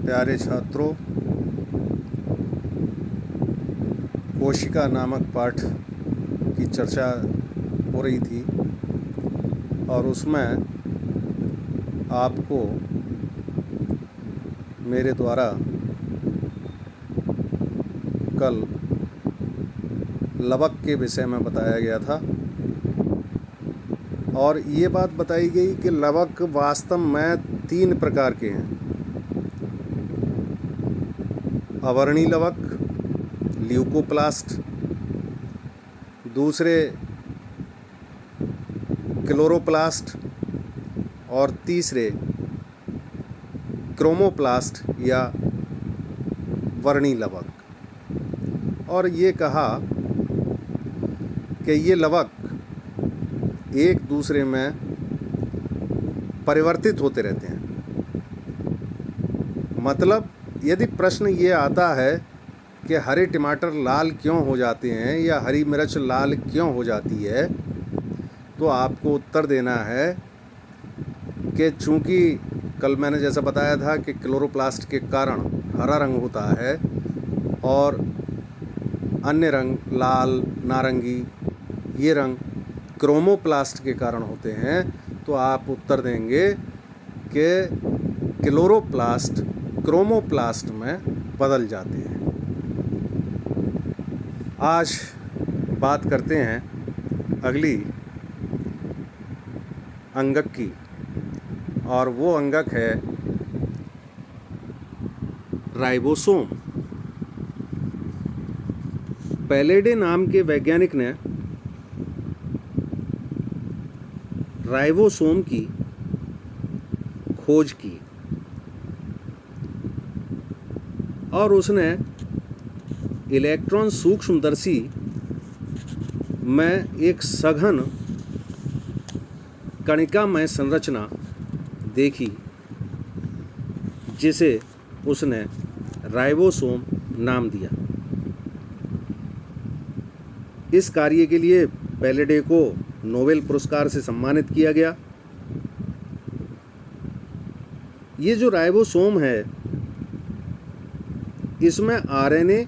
प्यारे छात्रों, कोशिका नामक पाठ की चर्चा हो रही थी और उसमें आपको मेरे द्वारा कल लवक के विषय में बताया गया था और ये बात बताई गई कि लवक वास्तव में 3 प्रकार के हैं। अवर्णी लवक, ल्यूकोप्लास्ट, दूसरे क्लोरोप्लास्ट और तीसरे क्रोमोप्लास्ट या वर्णी लवक। और ये कहा कि ये लवक एक दूसरे में परिवर्तित होते रहते हैं। मतलब यदि प्रश्न ये आता है कि हरे टमाटर लाल क्यों हो जाते हैं या हरी मिर्च लाल क्यों हो जाती है, तो आपको उत्तर देना है कि चूँकि कल मैंने जैसा बताया था कि क्लोरोप्लास्ट के कारण हरा रंग होता है और अन्य रंग लाल, नारंगी, ये रंग क्रोमोप्लास्ट के कारण होते हैं, तो आप उत्तर देंगे कि क्लोरोप्लास्ट क्रोमोप्लास्ट में बदल जाते हैं। आज बात करते हैं अगली अंगक की, और वो अंगक है राइबोसोम। पैलेडे नाम के वैज्ञानिक ने राइबोसोम की खोज की और उसने इलेक्ट्रॉन सूक्ष्मदर्शी में एक सघन कणिकामय संरचना देखी जिसे उसने राइबोसोम नाम दिया। इस कार्य के लिए पैलेडे को नोबेल पुरस्कार से सम्मानित किया गया। ये जो राइबोसोम है, इसमें आरएनए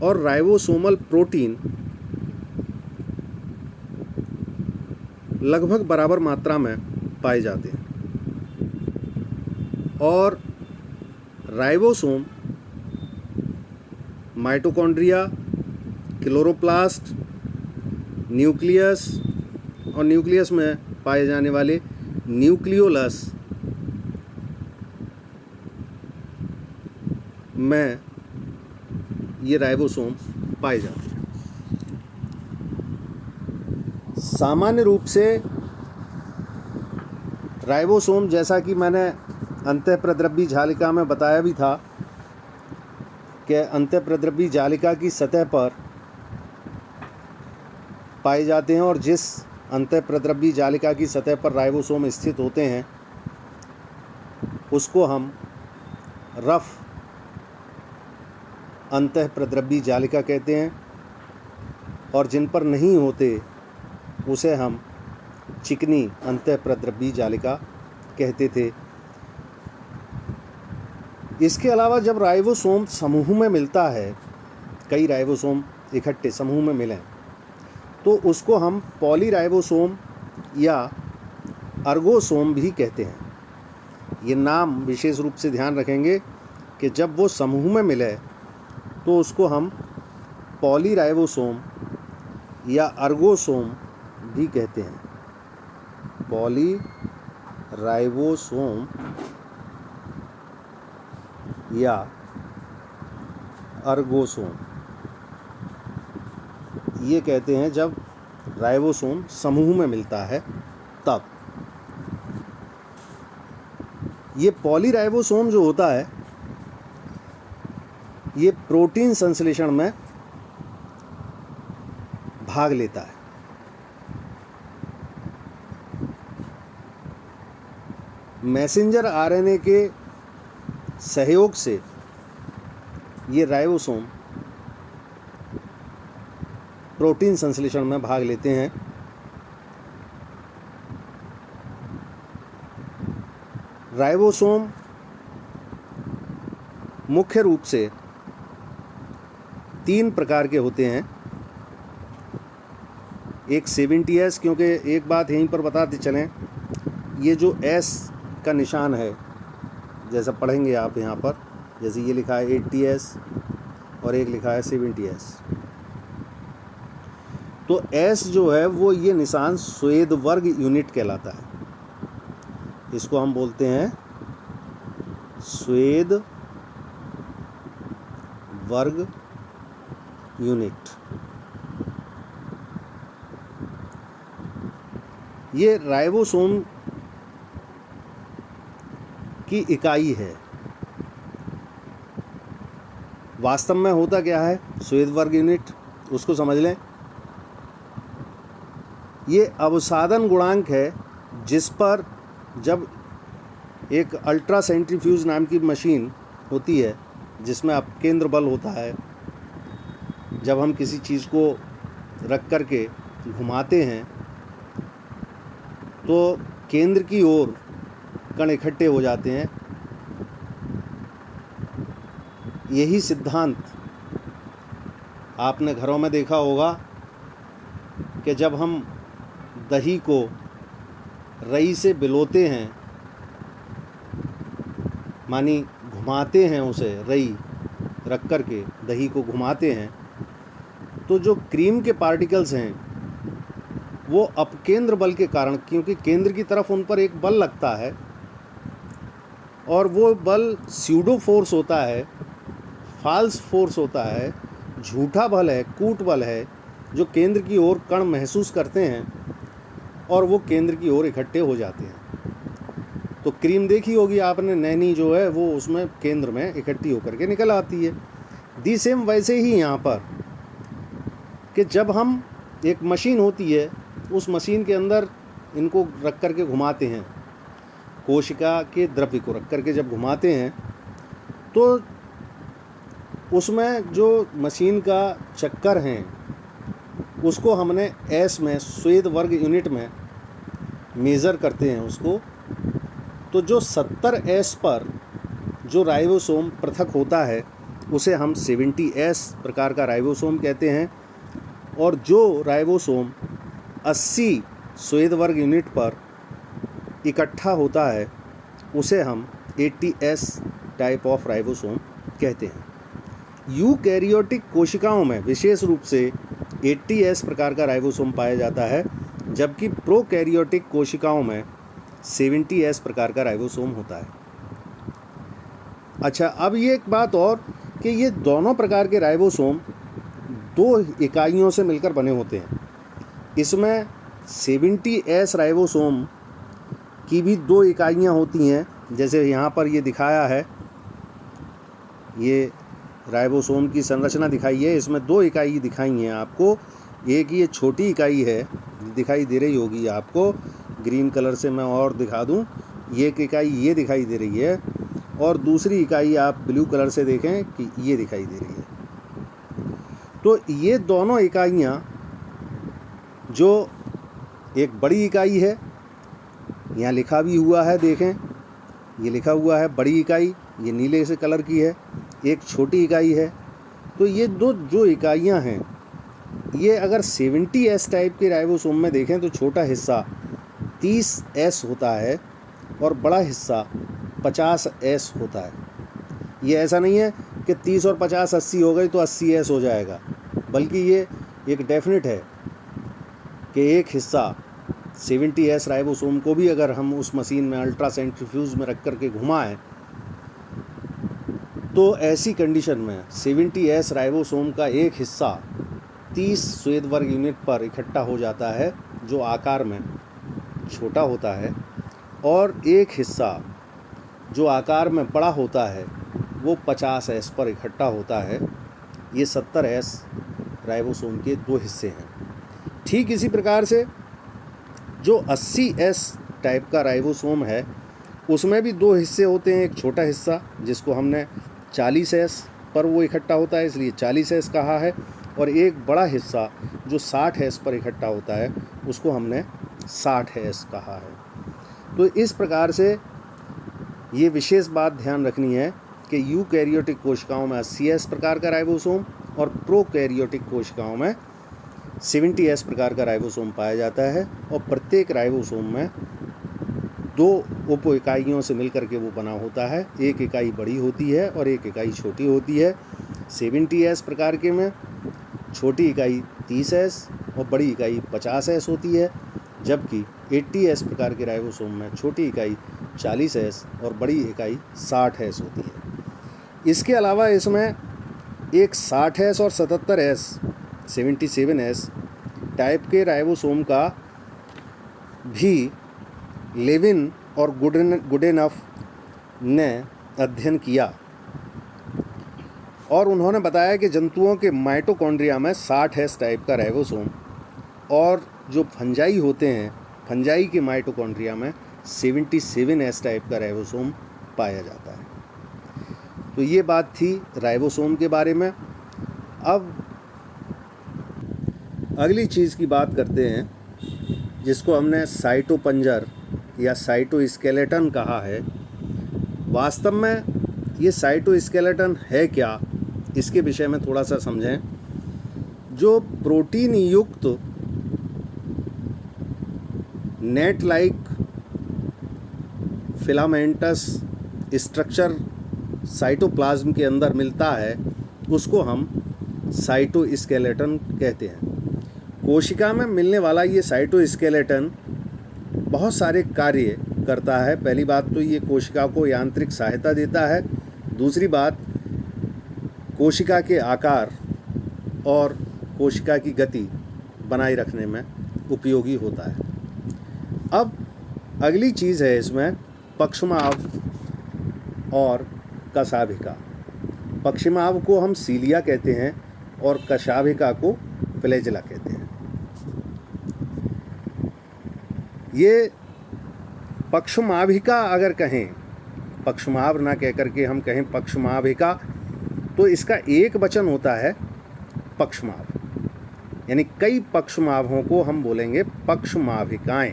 और राइबोसोमल प्रोटीन लगभग बराबर मात्रा में पाए जाते हैं और राइबोसोम माइटोकॉन्ड्रिया, क्लोरोप्लास्ट, न्यूक्लियस और न्यूक्लियस में पाए जाने वाले न्यूक्लियोलस में ये राइबोसोम पाए जाते हैं। सामान्य रूप से राइबोसोम, जैसा कि मैंने अंतःप्रद्रव्य जालिका में बताया भी था कि अंतःप्रद्रव्य जालिका की सतह पर पाए जाते हैं और जिस अंतःप्रद्रव्य जालिका की सतह पर राइबोसोम स्थित होते हैं उसको हम रफ अंतःप्रद्रव्य जालिका कहते हैं और जिन पर नहीं होते उसे हम चिकनी अंतःप्रद्रव्य जालिका कहते थे। इसके अलावा जब राइबोसोम समूह में मिलता है, कई राइबोसोम इकट्ठे समूह में मिलें, तो उसको हम पॉलीराइबोसोम या अर्गोसोम भी कहते हैं। ये नाम विशेष रूप से ध्यान रखेंगे कि जब वो समूह में मिले तो उसको हम पॉलीराइबोसोम या अर्गोसोम भी कहते हैं। पॉलीराइबोसोम या अर्गोसोम ये कहते हैं जब राइबोसोम समूह में मिलता है तब। ये पॉलीराइबोसोम जो होता है ये प्रोटीन संश्लेषण में भाग लेता है। मैसेंजर आरएनए के सहयोग से ये राइबोसोम प्रोटीन संश्लेषण में भाग लेते हैं। राइबोसोम मुख्य रूप से 3 प्रकार के होते हैं। एक 70S, क्योंकि एक बात यहीं पर बताते चलें, ये जो S का निशान है, जैसा पढ़ेंगे आप यहाँ पर, जैसे ये लिखा है 80S और एक लिखा है 70S, तो S जो है वो ये निशान स्वेद वर्ग यूनिट कहलाता है। इसको हम बोलते हैं स्वेद वर्ग यूनिट। ये राइबोसोम की इकाई है। वास्तव में होता क्या है स्वेद वर्ग यूनिट, उसको समझ लें। ये अवसादन गुणांक है जिस पर जब एक अल्ट्रा सेंट्रीफ्यूज नाम की मशीन होती है जिसमें अपकेंद्र बल होता है, जब हम किसी चीज़ को रख कर के घुमाते हैं तो केंद्र की ओर कण इकट्ठे हो जाते हैं। यही सिद्धांत आपने घरों में देखा होगा कि जब हम दही को रई से बिलोते हैं, मानी घुमाते हैं, उसे रई रख कर के दही को घुमाते हैं, तो जो क्रीम के पार्टिकल्स हैं वो अपकेंद्र बल के कारण, क्योंकि केंद्र की तरफ उन पर एक बल लगता है और वो बल स्यूडो फोर्स होता है, फाल्स फोर्स होता है, झूठा बल है, कूट बल है, जो केंद्र की ओर कण महसूस करते हैं और वो केंद्र की ओर इकट्ठे हो जाते हैं। तो क्रीम देखी होगी आपने, नैनी जो है वो उसमें केंद्र में इकट्ठी होकर के निकल आती है। दी सेम वैसे ही यहाँ पर कि जब हम एक मशीन होती है, उस मशीन के अंदर इनको रख कर के घुमाते हैं, कोशिका के द्रव्य को रख कर के जब घुमाते हैं तो उसमें जो मशीन का चक्कर हैं उसको हमने S में, स्वेद वर्ग यूनिट में मेज़र करते हैं उसको। तो जो 70S पर जो राइबोसोम पृथक होता है उसे हम 70S प्रकार का राइबोसोम कहते हैं, और जो राइबोसोम 80 स्वेद वर्ग यूनिट पर इकट्ठा होता है उसे हम 80S टाइप ऑफ राइबोसोम कहते हैं। यूकैरियोटिक कोशिकाओं में विशेष रूप से 80S प्रकार का राइबोसोम पाया जाता है, जबकि प्रोकैरियोटिक कोशिकाओं में 70S प्रकार का राइबोसोम होता है। अच्छा, अब ये एक बात और कि ये दोनों प्रकार के राइबोसोम 2 इकाइयों से मिलकर बने होते हैं। इसमें 70S राइबोसोम की भी 2 इकाइयाँ होती हैं, जैसे यहाँ पर ये दिखाया है, ये राइबोसोम की संरचना दिखाई है, इसमें 2 इकाई दिखाई हैं आपको। एक ये छोटी इकाई है, दिखाई दे रही होगी आपको, ग्रीन कलर से मैं और दिखा दूं, ये एक इकाई ये दिखाई दे रही है, और दूसरी इकाई आप ब्लू कलर से देखें कि ये दिखाई दे रही है। तो ये दोनों इकाइयाँ, जो एक बड़ी इकाई है, यहाँ लिखा भी हुआ है, देखें ये लिखा हुआ है बड़ी इकाई, ये नीले से कलर की है, एक छोटी इकाई है। तो ये 2 जो इकाइयाँ हैं, ये अगर 70S टाइप के राइबोसोम में देखें तो छोटा हिस्सा 30S होता है और बड़ा हिस्सा 50S होता है। ये ऐसा नहीं है कि 30 और 50 80 हो गई तो 80S हो जाएगा, बल्कि ये एक डेफिनेट है कि एक हिस्सा 70S राइबोसोम को भी अगर हम उस मशीन में अल्ट्रा सेंट्रीफ्यूज में रख कर के घुमाएं तो ऐसी कंडीशन में 70S राइबोसोम का एक हिस्सा 30 स्वेद वर्ग यूनिट पर इकट्ठा हो जाता है, जो आकार में छोटा होता है, और एक हिस्सा जो आकार में बड़ा होता है वो 50S पर इकट्ठा होता है। ये 70S राइबोसोम के 2 हिस्से हैं। ठीक इसी प्रकार से जो 80S टाइप का राइबोसोम है उसमें भी 2 हिस्से होते हैं। एक छोटा हिस्सा जिसको हमने 40S पर वो इकट्ठा होता है, इसलिए 40S कहा है, और एक बड़ा हिस्सा जो 60S पर इकट्ठा होता है उसको हमने 60S कहा है। तो इस प्रकार से ये विशेष बात ध्यान रखनी है कि यूकैरियोटिक कोशिकाओं में 80S प्रकार का राइबोसोम और प्रोकैरियोटिक कोशिकाओं में 70S प्रकार का राइबोसोम पाया जाता है, और प्रत्येक राइबोसोम में 2 उप इकाइयों से मिलकर के वो बना होता है। एक इकाई बड़ी होती है और एक इकाई छोटी होती है। 70S प्रकार के में छोटी इकाई 30S और बड़ी इकाई 50S होती है, जबकि 80S प्रकार के राइबोसोम में छोटी इकाई 40S और बड़ी इकाई 60S होती है। इसके अलावा इसमें एक 60S और 77S 77S टाइप के राइबोसोम का भी लेविन और गुडेनफ ने अध्ययन किया, और उन्होंने बताया कि जंतुओं के माइटोकॉन्ड्रिया में 60S टाइप का राइबोसोम और जो फंजाई होते हैं, फंजाई के माइटोकॉन्ड्रिया में 77S टाइप का राइबोसोम पाया जाता है। तो ये बात थी राइबोसोम के बारे में। अब अगली चीज़ की बात करते हैं, जिसको हमने साइटोपंजर या साइटोस्केलेटन कहा है। वास्तव में ये साइटोस्केलेटन है क्या, इसके विषय में थोड़ा सा समझें। जो प्रोटीन युक्त net like filamentous structure cytoplasm के अंदर मिलता है, उसको हम साइटोस्केलेटन कहते हैं। कोशिका में मिलने वाला ये साइटोस्केलेटन बहुत सारे कार्य करता है। पहली बात तो ये कोशिका को यांत्रिक सहायता देता है। दूसरी बात, कोशिका के आकार और कोशिका की गति बनाए रखने में उपयोगी होता है। अब अगली चीज़ है इसमें पक्षमाव और कशाभिका। पक्षमाव को हम सीलिया कहते हैं और कशाभिका को फ्लैजेला कहते हैं। ये पक्षमाभिका अगर कहें, पक्षमाव ना कह करके हम कहें पक्षमाभिका, तो इसका एक वचन होता है पक्षमाव, यानी कई पक्षमावों को हम बोलेंगे पक्षमाभिकाएं।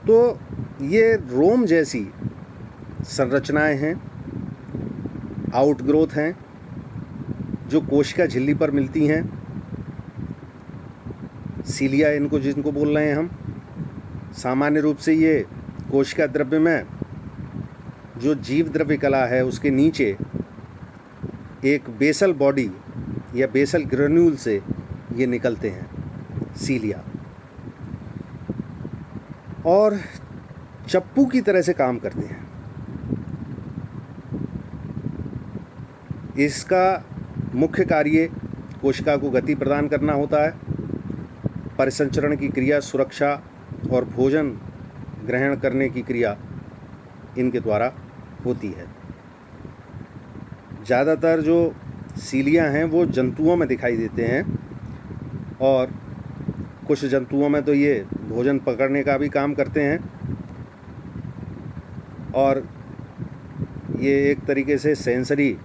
तो ये रोम जैसी संरचनाएं हैं, आउटग्रोथ हैं, जो कोशिका झिल्ली पर मिलती हैं। सीलिया इनको जिनको बोल रहे हैं हम। सामान्य रूप से ये कोशिका द्रव्य में जो जीव द्रव्य कला है उसके नीचे एक बेसल बॉडी या बेसल ग्रेन्यूल से ये निकलते हैं, सीलिया, और चप्पू की तरह से काम करते हैं। इसका मुख्य कार्य कोशिका को गति प्रदान करना होता है। परिसंचरण की क्रिया, सुरक्षा और भोजन ग्रहण करने की क्रिया इनके द्वारा होती है। ज़्यादातर जो सीलिया हैं वो जंतुओं में दिखाई देते हैं, और कुछ जंतुओं में तो ये भोजन पकड़ने का भी काम करते हैं, और ये एक तरीके से सेंसरी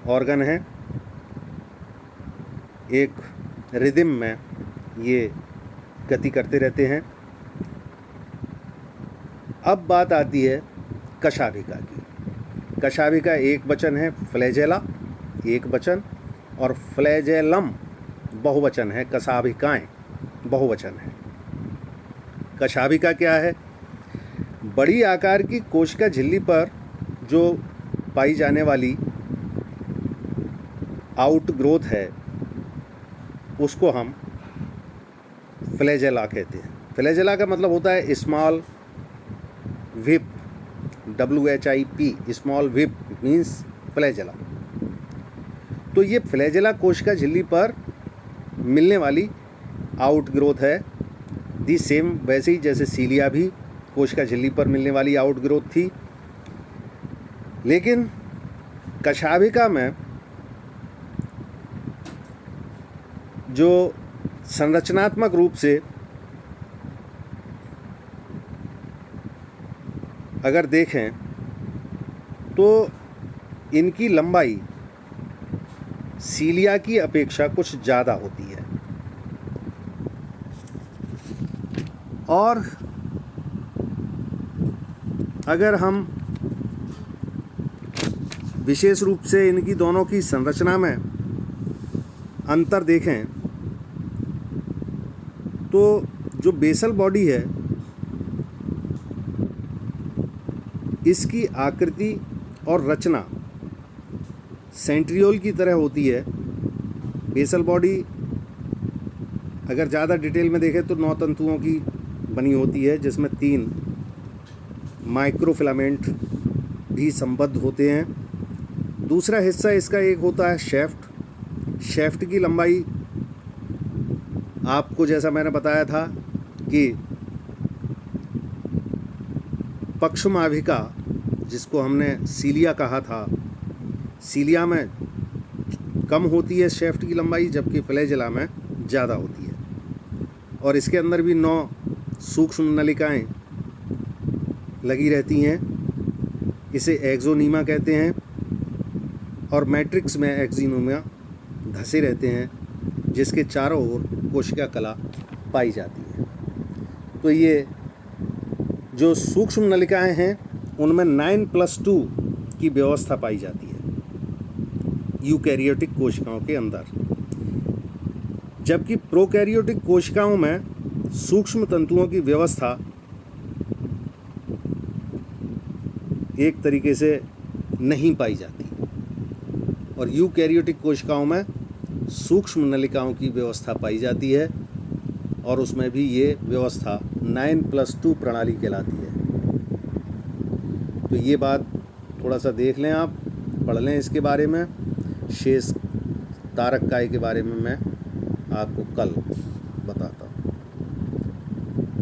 ऑर्गन है। एक रिदम में ये गति करते रहते हैं। अब बात आती है कशाभिका की। कशाभिका एक वचन है, फ्लैजेला एक वचन, और फ्लैजेलम बहुवचन है, कशाभिकाएं बहुवचन है। कशाभिका क्या है? बड़ी आकार की कोशिका झिल्ली पर जो पाई जाने वाली आउटग्रोथ है उसको हम फ्लैजेला कहते हैं। फ्लैजेला का मतलब होता है small whip, WHIP, small whip means flagella. तो ये फ्लैजेला कोशिका झिल्ली पर मिलने वाली आउटग्रोथ है। दी सेम, वैसे ही जैसे सीलिया भी कोशिका झिल्ली पर मिलने वाली आउटग्रोथ थी, लेकिन कशाभिका में जो संरचनात्मक रूप से अगर देखें तो इनकी लंबाई सीलिया की अपेक्षा कुछ ज़्यादा होती है। और अगर हम विशेष रूप से इनकी दोनों की संरचना में अंतर देखें तो जो बेसल बॉडी है इसकी आकृति और रचना सेंट्रियोल की तरह होती है। बेसल बॉडी अगर ज़्यादा डिटेल में देखें तो 9 तंतुओं की बनी होती है, जिसमें 3 माइक्रोफिलामेंट भी संबद्ध होते हैं। दूसरा हिस्सा इसका एक होता है शैफ्ट। शैफ्ट की लंबाई आपको जैसा मैंने बताया था कि पक्षमाभिका, जिसको हमने सीलिया कहा था, सीलिया में कम होती है शैफ्ट की लंबाई, जबकि फ्लैजेला में ज़्यादा होती है। और इसके अंदर भी 9 सूक्ष्म नलिकाएं लगी रहती हैं। इसे एक्सोनीमा कहते हैं और मैट्रिक्स में एक्सिनोमा धसे रहते हैं, जिसके चारों ओर कोशिका कला पाई जाती है। तो ये जो सूक्ष्म नलिकाएं हैं उनमें 9+2 की व्यवस्था पाई जाती है यूकैरियोटिक कोशिकाओं के अंदर, जबकि प्रोकैरियोटिक कोशिकाओं में सूक्ष्म तंतुओं की व्यवस्था एक तरीके से नहीं पाई जाती और यूकैरियोटिक कोशिकाओं में सूक्ष्म नलिकाओं की व्यवस्था पाई जाती है और उसमें भी ये व्यवस्था 9+2 प्रणाली कहलाती है। तो ये बात थोड़ा सा देख लें, आप पढ़ लें इसके बारे में। शेष तारक काय के बारे में मैं आपको कल